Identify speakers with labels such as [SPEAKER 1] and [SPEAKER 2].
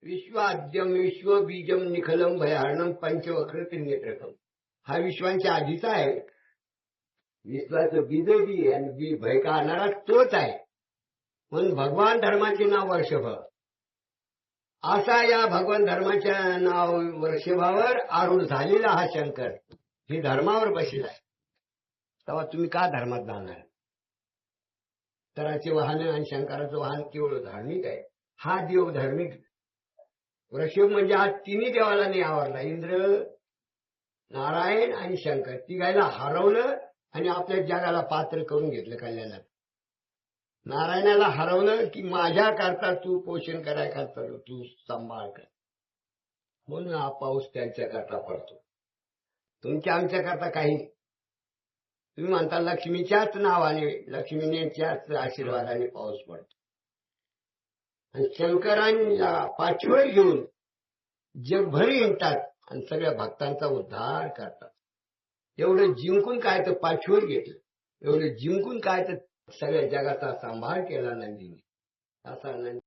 [SPEAKER 1] विश्वाद्यम विश्वबीजम निखलम भयारणम पंचवक्र त्रिनेत्रकम. हा विश्वांच्या आधीचा आहे. विश्वाचं बीज बी आणि बी भय काढणारा तोच आहे. म्हणून भगवान धर्माचे नाव वर्षभ. असा या भगवान धर्माच्या नाव वर्षभावर आरूढ झालेला हा शंकर हे धर्मावर बसलेला आहे. तेव्हा तुम्ही का धर्मात जाणार? तराचे वाहन आणि शंकराचं वाहन केवळ धार्मिक आहे. हा देव धार्मिक. वृषभ म्हणजे हा तिन्ही देवाला नाही आवडला. इंद्र, नारायण आणि शंकर तिघायला हरवलं आणि आपल्या जगाला पात्र करून घेतलं कल्याणात. नारायणाला हरवलं की माझ्या करता तू पोषण कराय करता तू सांभाळ कर, म्हणून हा पाऊस त्यांच्या करता पडतो. तुमच्या आमच्या करता काही. तुम्ही म्हणता लक्ष्मीच्याच नावाने, लक्ष्मीनेच्याच आशीर्वादाने पाऊस पडतो. आणि शंकरांना पाठीवर घेऊन जगभर हिंडतात आणि सगळ्या भक्तांचा उद्धार करतात. एवढं जिंकून काय तर पाठीवर घेतलं, एवढं जिंकून काय तर सगळ्या जगाचा सांभाळ केला नंदीने. असा नंदी